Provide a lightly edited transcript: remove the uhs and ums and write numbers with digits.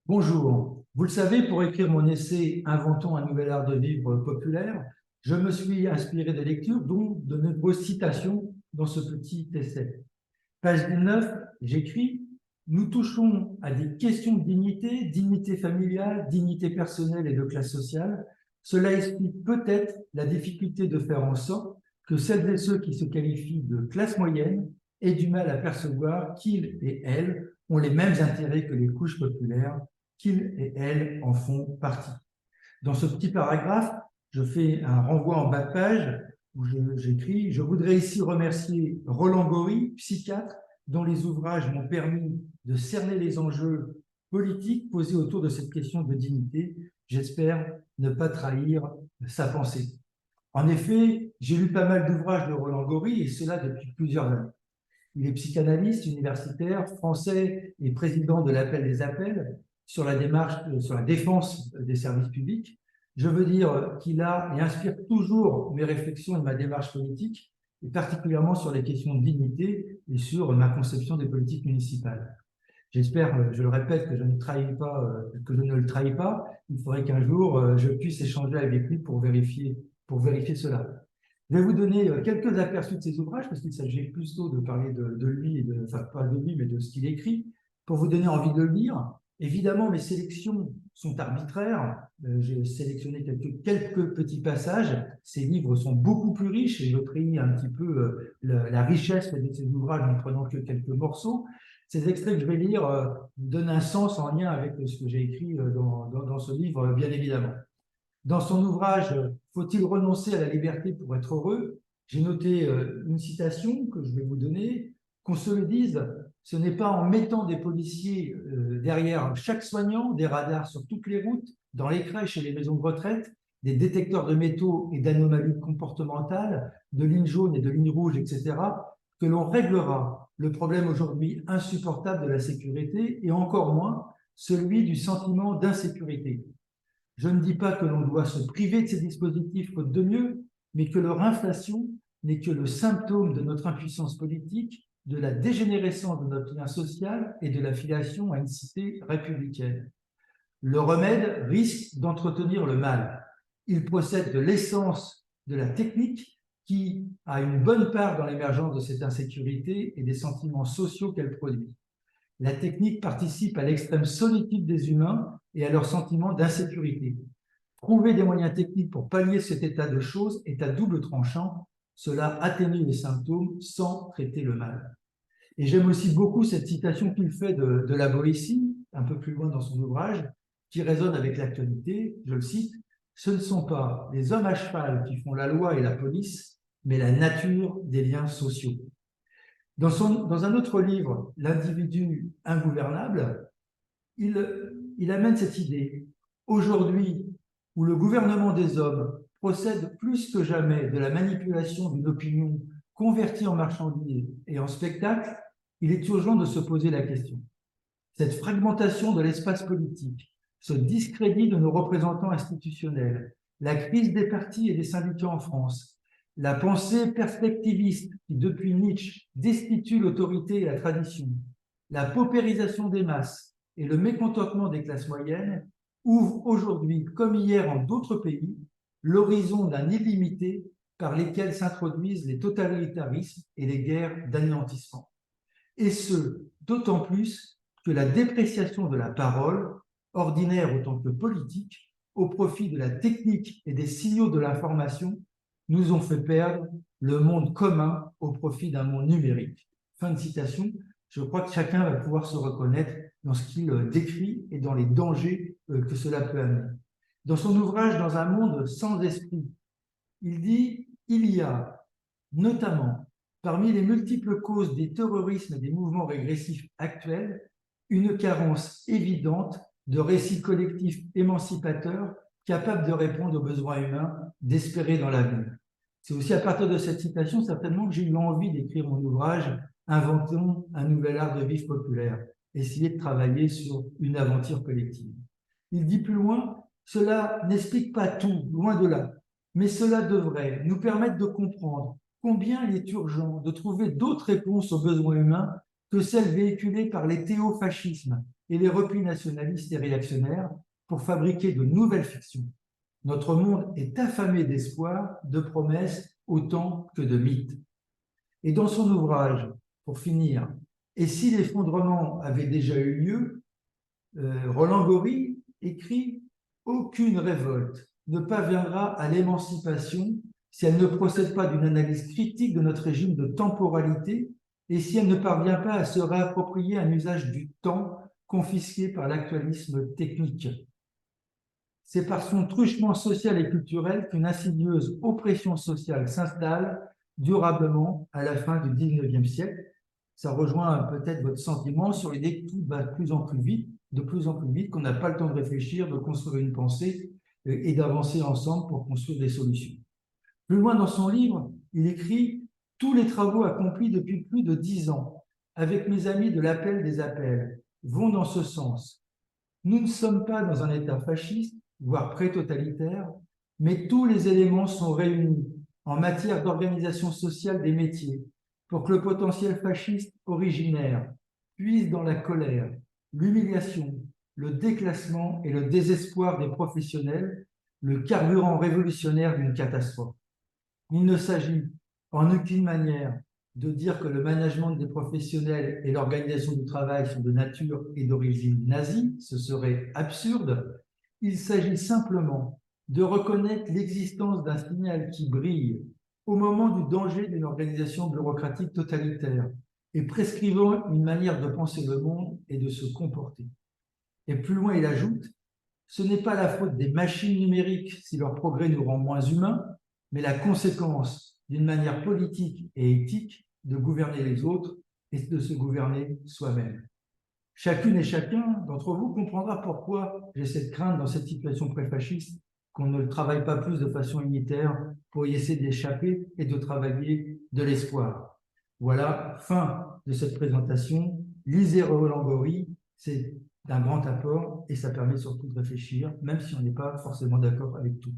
Bonjour. Vous le savez, pour écrire mon essai Inventons un nouvel art de vivre populaire, je me suis inspiré des lectures, dont de nombreuses citations dans ce petit essai. Page 9, j'écris: nous touchons à des questions de dignité, dignité familiale, dignité personnelle et de classe sociale. Cela explique peut-être la difficulté de faire en sorte que celles et ceux qui se qualifient de classe moyenne aient du mal à percevoir qu'ils et elles ont les mêmes intérêts que les couches populaires, qu'ils et elles en font partie. Dans ce petit paragraphe, je fais un renvoi en bas de page où j'écris: je voudrais ici remercier Roland Gori, psychiatre, dont les ouvrages m'ont permis de cerner les enjeux politiques posés autour de cette question de dignité. J'espère ne pas trahir sa pensée. En effet, j'ai lu pas mal d'ouvrages de Roland Gori, et cela depuis plusieurs années. Il est psychanalyste universitaire, français et président de l'Appel des appels sur la défense des services publics. Je veux dire qu'il a et inspire toujours mes réflexions et ma démarche politique, et particulièrement sur les questions de dignité et sur ma conception des politiques municipales. J'espère, je le répète, que je ne trahis pas, que je ne le trahis pas. Il faudrait qu'un jour je puisse échanger avec lui pour vérifier cela. Je vais vous donner quelques aperçus de ses ouvrages, parce qu'il s'agit plutôt de parler de lui, enfin pas de lui, mais de ce qu'il écrit, pour vous donner envie de le lire. Évidemment, mes sélections sont arbitraires. J'ai sélectionné quelques petits passages. Ces livres sont beaucoup plus riches, et je trie un petit peu la richesse de ces ouvrages en prenant que quelques morceaux. Ces extraits que je vais lire vous donnent un sens en lien avec ce que j'ai écrit dans ce livre, bien évidemment. Dans son ouvrage « Faut-il renoncer à la liberté pour être heureux ?», j'ai noté une citation que je vais vous donner: « Qu'on se le dise, ce n'est pas en mettant des policiers derrière chaque soignant, des radars sur toutes les routes, dans les crèches et les maisons de retraite, des détecteurs de métaux et d'anomalies comportementales, de lignes jaunes et de lignes rouges, etc., que l'on réglera le problème aujourd'hui insupportable de la sécurité, et encore moins celui du sentiment d'insécurité. Je ne dis pas que l'on doit se priver de ces dispositifs faute de mieux, mais que leur inflation n'est que le symptôme de notre impuissance politique, de la dégénérescence de notre lien social et de l'affiliation à une cité républicaine. Le remède risque d'entretenir le mal. Il procède de l'essence de la technique, qui a une bonne part dans l'émergence de cette insécurité et des sentiments sociaux qu'elle produit. La technique participe à l'extrême solitude des humains et à leur sentiment d'insécurité. Trouver des moyens techniques pour pallier cet état de choses est à double tranchant. Cela atténue les symptômes sans traiter le mal. Et j'aime aussi beaucoup cette citation qu'il fait de la Boétie, un peu plus loin dans son ouvrage, qui résonne avec l'actualité. Je le cite: « Ce ne sont pas les hommes à cheval qui font la loi et la police, mais la nature des liens sociaux. » Dans un autre livre, L'individu ingouvernable, il amène cette idée. Aujourd'hui, où le gouvernement des hommes procède plus que jamais de la manipulation d'une opinion convertie en marchandise et en spectacle, il est urgent de se poser la question. Cette fragmentation de l'espace politique, ce discrédit de nos représentants institutionnels, la crise des partis et des syndicats en France, la pensée perspectiviste qui, depuis Nietzsche, destitue l'autorité et la tradition, la paupérisation des masses et le mécontentement des classes moyennes ouvrent aujourd'hui, comme hier en d'autres pays, l'horizon d'un illimité par lesquels s'introduisent les totalitarismes et les guerres d'anéantissement. Et ce, d'autant plus que la dépréciation de la parole, ordinaire autant que politique, au profit de la technique et des signaux de l'information, nous ont fait perdre le monde commun au profit d'un monde numérique. » Fin de citation. Je crois que chacun va pouvoir se reconnaître dans ce qu'il décrit et dans les dangers que cela peut amener. Dans son ouvrage « Dans un monde sans esprit », il dit: « Il y a notamment, parmi les multiples causes des terrorismes et des mouvements régressifs actuels, une carence évidente de récits collectifs émancipateurs capables de répondre aux besoins humains, d'espérer dans l'avenir. » C'est aussi à partir de cette citation, certainement, que j'ai eu envie d'écrire mon ouvrage « Inventons un nouvel art de vivre populaire », essayer de travailler sur une aventure collective. Il dit plus loin: « Cela n'explique pas tout, loin de là, mais cela devrait nous permettre de comprendre combien il est urgent de trouver d'autres réponses aux besoins humains que celles véhiculées par les théofascismes et les replis nationalistes et réactionnaires pour fabriquer de nouvelles fictions. Notre monde est affamé d'espoir, de promesses autant que de mythes. Et dans son ouvrage, pour finir, et si l'effondrement avait déjà eu lieu, Roland Gori écrit « Aucune révolte ne parviendra à l'émancipation si elle ne procède pas d'une analyse critique de notre régime de temporalité et si elle ne parvient pas à se réapproprier un usage du temps confisqué par l'actualisme technique. C'est par son truchement social et culturel qu'une insidieuse oppression sociale s'installe durablement à la fin du XIXe siècle. Ça rejoint peut-être votre sentiment sur l'idée que tout va de plus en plus vite, qu'on n'a pas le temps de réfléchir, de construire une pensée et d'avancer ensemble pour construire des solutions. Plus loin dans son livre, il écrit « Tous les travaux accomplis depuis plus de 10 ans, avec mes amis de l'appel des appels, vont dans ce sens. Nous ne sommes pas dans un État fasciste, voire pré-totalitaire, mais tous les éléments sont réunis en matière d'organisation sociale des métiers pour que le potentiel fasciste originaire puise dans la colère, l'humiliation, le déclassement et le désespoir des professionnels, le carburant révolutionnaire d'une catastrophe. Il ne s'agit en aucune manière de dire que le management des professionnels et l'organisation du travail sont de nature et d'origine nazie, ce serait absurde. Il s'agit simplement de reconnaître l'existence d'un signal qui brille au moment du danger d'une organisation bureaucratique totalitaire et prescrivant une manière de penser le monde et de se comporter. Et plus loin, il ajoute, ce n'est pas la faute des machines numériques si leur progrès nous rend moins humains, mais la conséquence d'une manière politique et éthique de gouverner les autres et de se gouverner soi-même. Chacune et chacun d'entre vous comprendra pourquoi j'ai cette crainte dans cette situation pré-fasciste qu'on ne travaille pas plus de façon unitaire pour y essayer d'échapper et de travailler de l'espoir. Voilà, fin de cette présentation. Lisez Roland Gori, c'est d'un grand apport et ça permet surtout de réfléchir, même si on n'est pas forcément d'accord avec tout.